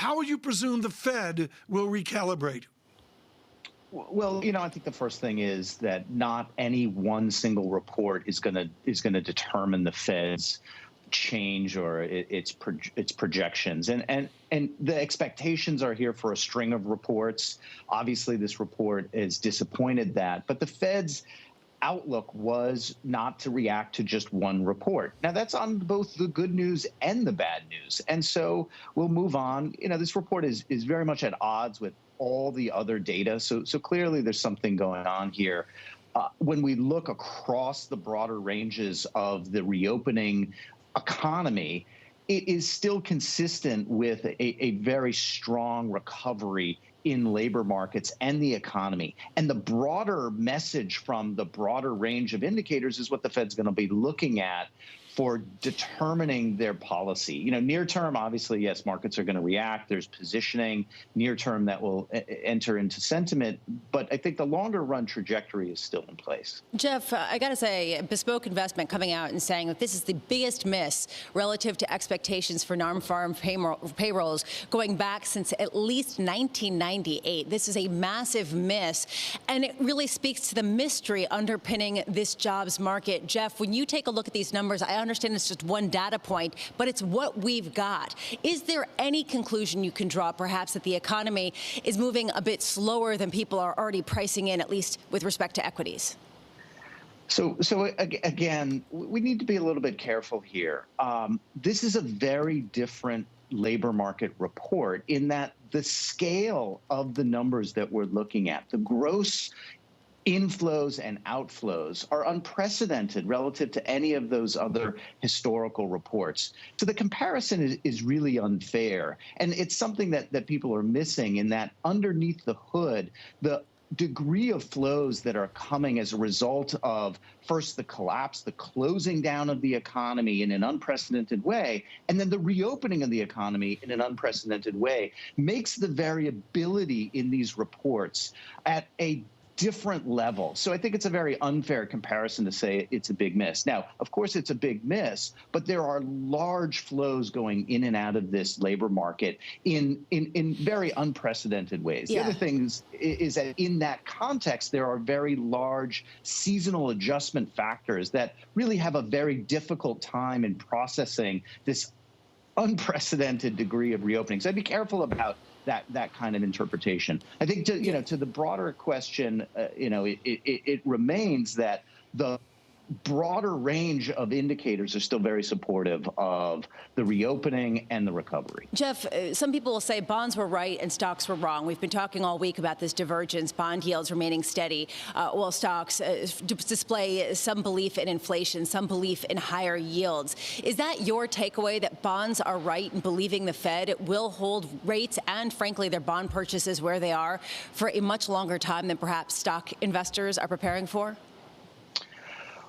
how would you presume the Fed will recalibrate? Well, I think the first thing is that not any one single report is going to determine the Fed's change or its projections, and the expectations are here for a string of reports. Obviously, this report is disappointed that, but the Fed's outlook was not to react to just one report. Now, that's on both the good news and the bad news, and so we'll move on. This report is very much at odds with all the other data, so clearly there's something going on here. When we look across the broader ranges of the reopening economy, it is still consistent with a very strong recovery in labor markets and the economy. And the broader message from the broader range of indicators is what the Fed's going to be looking at for determining their policy. Near term, obviously, yes, markets are going to react. There's positioning near term that will enter into sentiment. But I think the longer run trajectory is still in place. Jeff, I got to say, Bespoke Investment coming out and saying that this is the biggest miss relative to expectations for non-farm payrolls going back since at least 1998. This is a massive miss. And it really speaks to the mystery underpinning this jobs market. Jeff, when you take a look at these numbers, I understand it's just one data point, but it's what we've got. Is there any conclusion you can draw, perhaps, that the economy is moving a bit slower than people are already pricing in, at least with respect to equities? So again, we need to be a little bit careful here. This is a very different labor market report in that the scale of the numbers that we're looking at, the gross inflows and outflows, are unprecedented relative to any of those other historical reports. So the comparison is really unfair. And it's something that people are missing, in that underneath the hood, the degree of flows that are coming as a result of, first, the collapse, the closing down of the economy in an unprecedented way, and then the reopening of the economy in an unprecedented way, makes the variability in these reports at a different level. So I think it's a very unfair comparison to say it's a big miss. Now, of course, it's a big miss, but there are large flows going in and out of this labor market in very unprecedented ways. Yeah. The other thing is that in that context, there are very large seasonal adjustment factors that really have a very difficult time in processing this unprecedented degree of reopening. So I'd be careful about that kind of interpretation. I think to the broader question, it remains that the broader range of indicators are still very supportive of the reopening and the recovery. Jeff, some people will say bonds were right and stocks were wrong. We've been talking all week about this divergence, bond yields remaining steady, while stocks display some belief in inflation, some belief in higher yields. Is that your takeaway, that bonds are right in believing the Fed will hold rates and, frankly, their bond purchases where they are for a much longer time than perhaps stock investors are preparing for?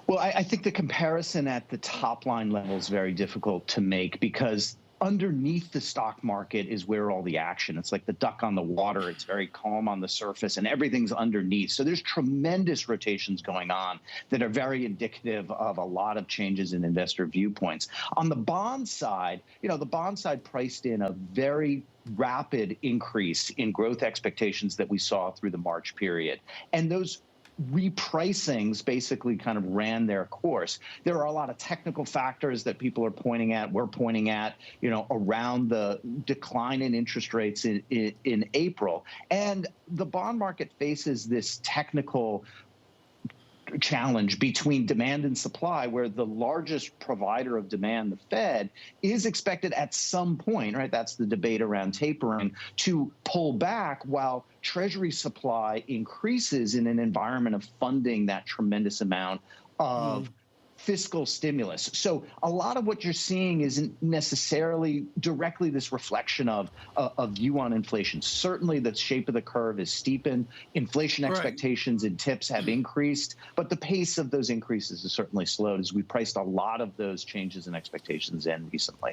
Well, I think the comparison at the top line level is very difficult to make, because underneath the stock market is where all the action. It's like the duck on the water. It's very calm on the surface, and everything's underneath. So there's tremendous rotations going on that are very indicative of a lot of changes in investor viewpoints. On the bond side, the bond side priced in a very rapid increase in growth expectations that we saw through the March period. And those repricings basically kind of ran their course. There are a lot of technical factors that people are pointing at, we're pointing at, around the decline in interest rates in April. And the bond market faces this technical challenge between demand and supply, where the largest provider of demand, the Fed, is expected at some point, right? That's the debate around tapering, to pull back while Treasury supply increases in an environment of funding that tremendous amount of fiscal stimulus. So a lot of what you're seeing isn't necessarily directly this reflection of a view on inflation. Certainly the shape of the curve is steepened. Inflation expectations and tips have increased, but the pace of those increases has certainly slowed as we priced a lot of those changes in expectations in recently.